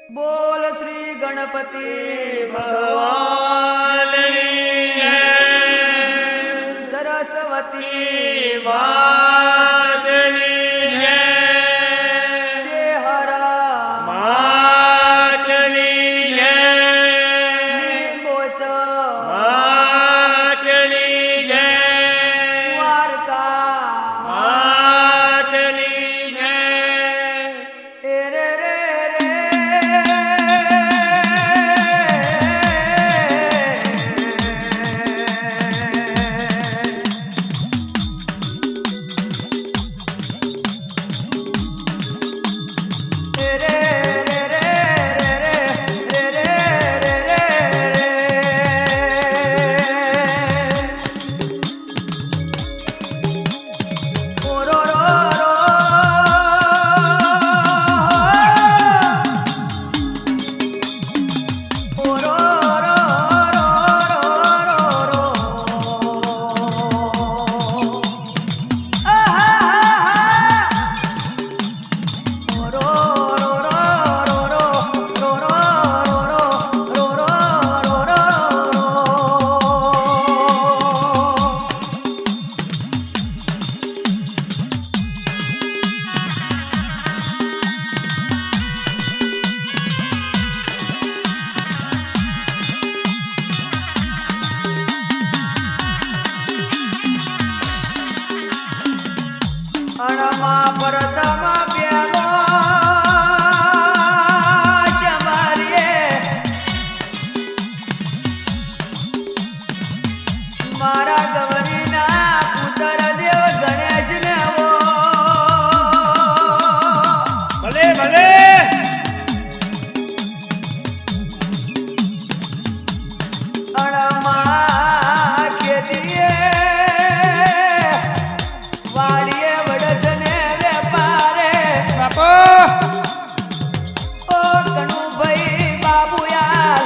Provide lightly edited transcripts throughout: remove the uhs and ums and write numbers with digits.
બોલ શ્રી ગણપતિ ભગવાન સરસ્વતી માતની જય હરા માતની જય નિમોચ માતની જય દ્વારકા માતની જય રે રે રે અણમાં પ્રથમ પ્યાલો શમારીએ મારા ગવરીના પુત્ર દેવ ગણેશ ને ભલે ભલે અણમાં ખેતીએ વાડીએ વડસને વેપારે બાપા ઓ કણુભાઈ બાબુયાર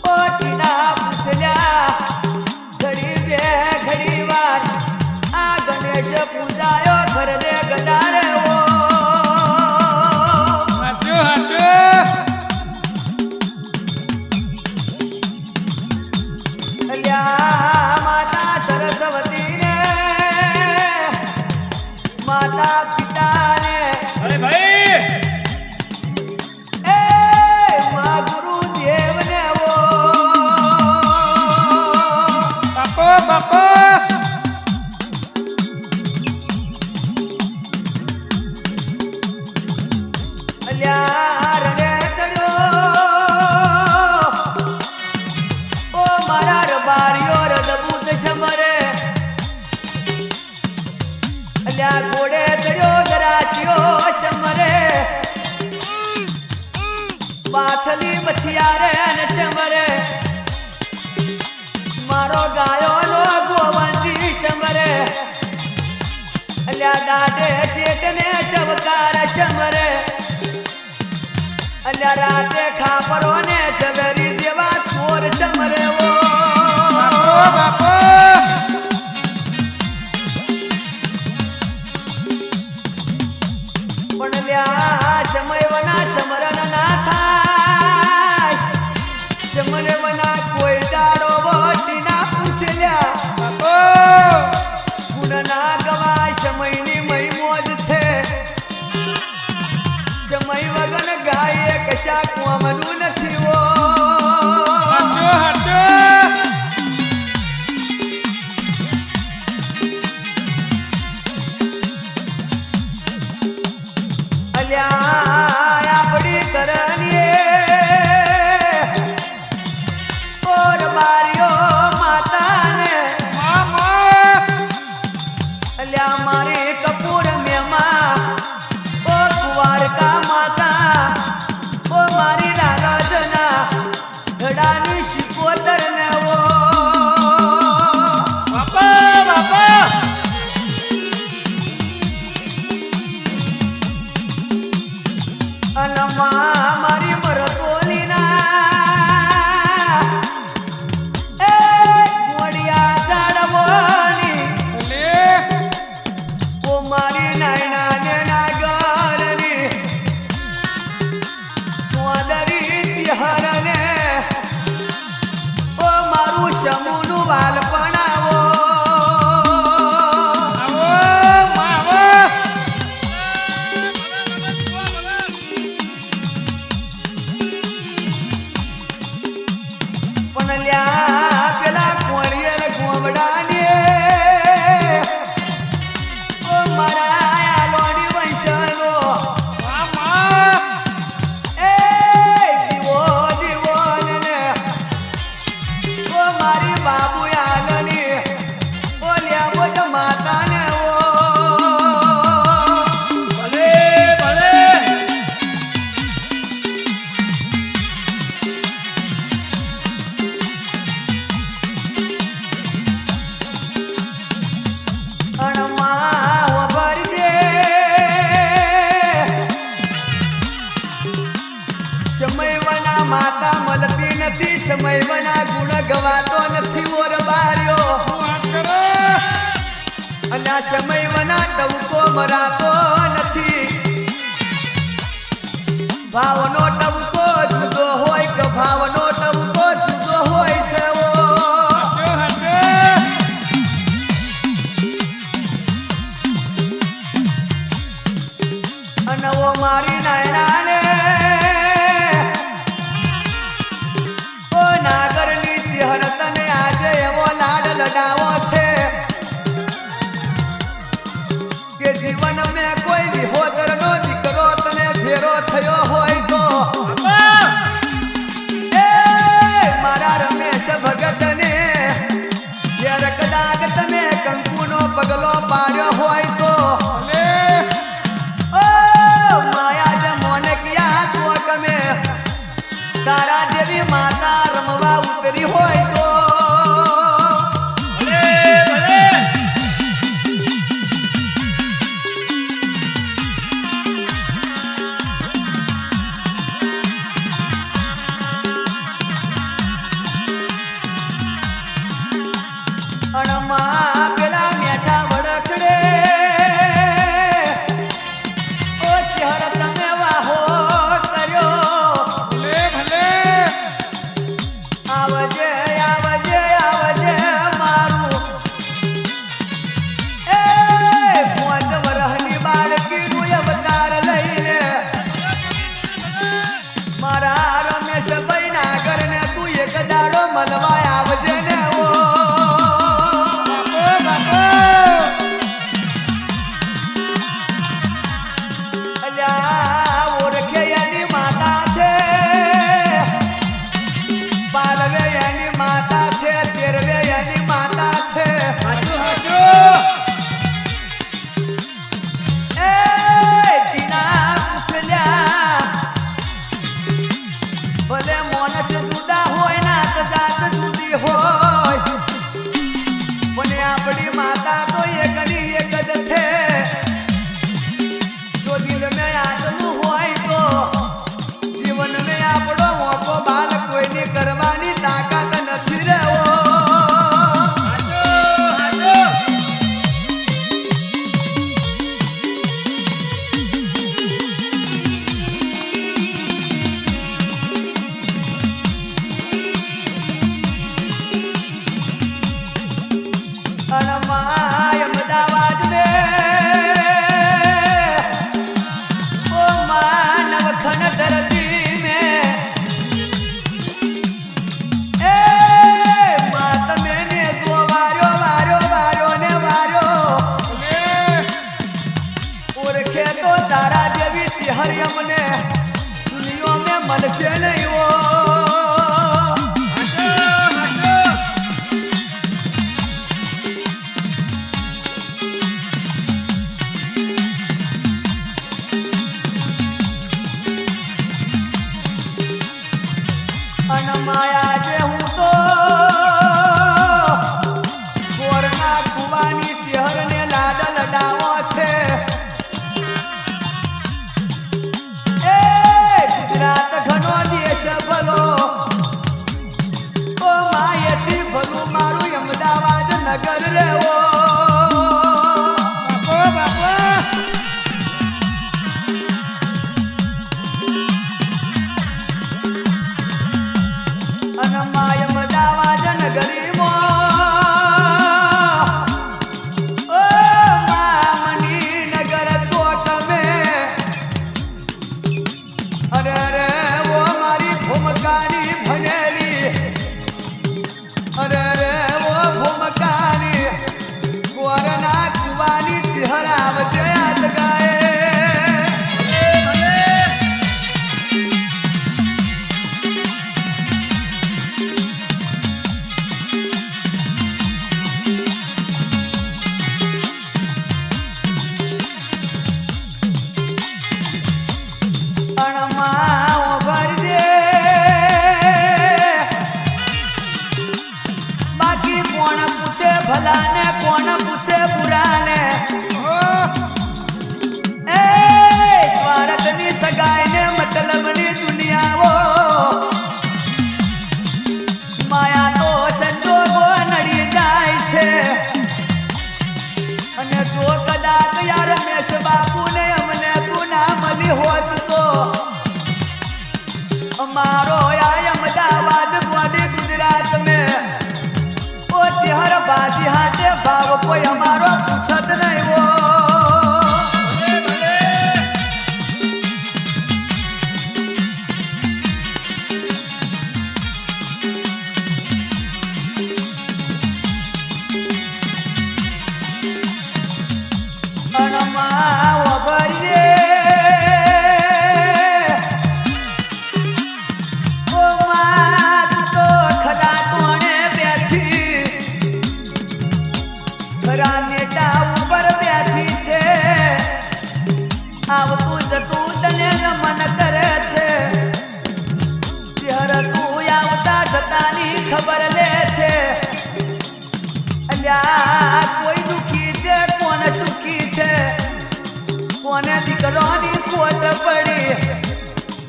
ઓ ટીના પૂછલ્યા ઘડી બે ઘડી વાર આ ગણેશ પૂજાયો ઘર રે ગડારે ઓ હાચો હાચો અલ્યા માતા સરસ્વતી ને માતા પિતા ને અરે ભાઈ એ મા ગુરુદેવ ને ઓ બાપા બાપા અલ્યા રણે ચડ્યો ઓ મારા રબારીઓ રદબૂત સમરે અલ્યા ઘોડે ચડ્યો ગરાચીઓ સમરે પાથલી મથિયારે ને સમરે મારો ગાયો નો ગોવંદી સમરે અલ્યા દાદે શેઠ ને શવકાર સમરે અલ્યા રાતે ખાપરો ને ઝવેરી જેવા ચોર સમરે ઓ બાપા પણ લ્યા સમય વના સમરણ ના થાય સમય વના કોઈ દાડો વટી ના પૂછલ્યા બાપા ગુણ ના ગવાય સમયની મય મોજ છે સમય વગર ગાય કશા કોમનું નથી ઓ હાચો હાચો અલ્યા આપડી કરણીએ ઓર બારીઓ માતાને મામા અલ્યા મારી કપૂર મેમાં ઓ કુવારકા માતા ઓ મારી રારાજના ધડાની શિકોતર ને ઓ બાપા બાપા અનમાં મારી મરતોલી ના એ મોડિયા જાડવાની ભલે ઓ મારી નાયણા ને નાગરની વાલ પણ આવો આવો માં આવો પણ લ્યા પેલા કોળીએ ને ગોમડાને ઓ મારા આલોની વંશનો માં એ દીવો દીવો ને ઓ મારી બાબુ આલની ઓ લ્યા બોજ માતાને ઓ ભલે ભલે અણમાં વભરજે સમયવના માતા મળતી નથી સમયવના ગુણ ગવાતો નથી ઓર બાર્યો વાત કરો અને આ સમયવના ટવકો મરાતો નથી ભાવનો ટવકો જુદો હોય કે ભાવનો ટવકો જુદો હોય છે ઓ હટો હટો અને ઓ મારી નાયણાને ઓ નાગરની ચિહન તને આજે એવો લાડ લડાવો છે કે જીવન મેં કોઈ વિહોદરનો દીકરો તને ફેરો થયો હોય તો એ મારા રમેશ ભગતને ઘેર કદાચ તમે કંકુનો પગલો પાડ્યો હોય તો ભલે ઓ માયા જ મોને કિયા તો ગમે તારા દેવી માતા રમવા ઉતરી હોય તો ભલે ભલે અણમાં પેલા મેઠા વડકડે ઓ ચહેર તમે વાહો કર્યો ભલે ભલે આવજે આવજે આવજે મારું એ પાંચ વરહની બાળકીનું અવતાર લઈને મારા રમેશ ભાઈ નાગરને તું એક દાડો મળવા આવજે ને ઓ બાપો બાપો અલ્યા ઓળખે એની માતા છે પાલવે એની માતા છે ચેરવે એની માતા છે હટો હટો એ ટીના પૂછલ્યા ભલે મોનસ જુદા હોય ના તો જાત જુદી હોય પણ આપણી માતા તો એકની એક જ છે જો દિલ મેં આટલું હોય તો જીવન મેં આપણો મોકો બાલ કોઈની કરવાની તાકાત નથી રહેવો હટો હટો અણમાં અમદાવાદ ને ઓ માનવ ખન ધરતી ને એ મા તમે ને જો વાર્યો વાર્યો વાર્યો ને વાર્યો ભલે ઓળખે તો તારા જેવી ચિહરી અમને દુનિયા મેં મળશે નહીં ઓ હટો હટો અનમાયા જે હું તો ગોરના કુવાની ચહેરને લાડ લડાવો છે એ ગુજરાત ઘણો દેશ ભલો હરાવજે આજ ગાય ભલા ને કોણ પૂછે બુરા ને એ સ્વાર્થની સગાઈ ને મતલબની દુનિયાઓ માયા તો સંજોગો નડી જાય છે અને જો કદાચ યાર રમેશ બાપુ ને અમને તું ના મળી હોત તો અમારો આ અમદાવાદ ગોડી ગુજરાત में हर बाजी हाथे भाव कोई हमारो पूछत नहीं वो આવતું જતું તને નમન કરે છે ત્યારે તું આવતા જતાની ખબર લે છે અલ્યા કોઈ દુખી છે કોણ સુખી છે કોને દીકરોની ખોટ પડી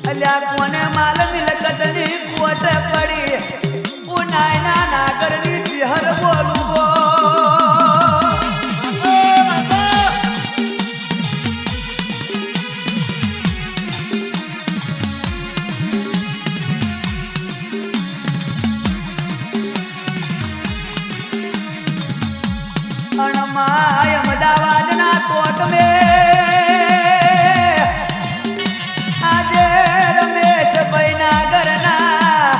અલ્યા કોને માલ મિલકતની ખોટ પડી ઉનાયના નાગરની ચિહર બોલું अमदावाद ना कोट में આજે રમેશ ભાઈ ના ઘરના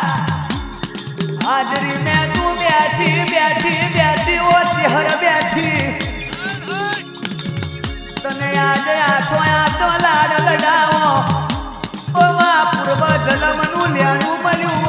હાજરી ને તું બેઠી બેઠી બેઠી ઓછી હર બેઠી તને આજે આછો લાડ લડાવો ઓમાં પૂર્વ જલમનું લેણું મળ્યું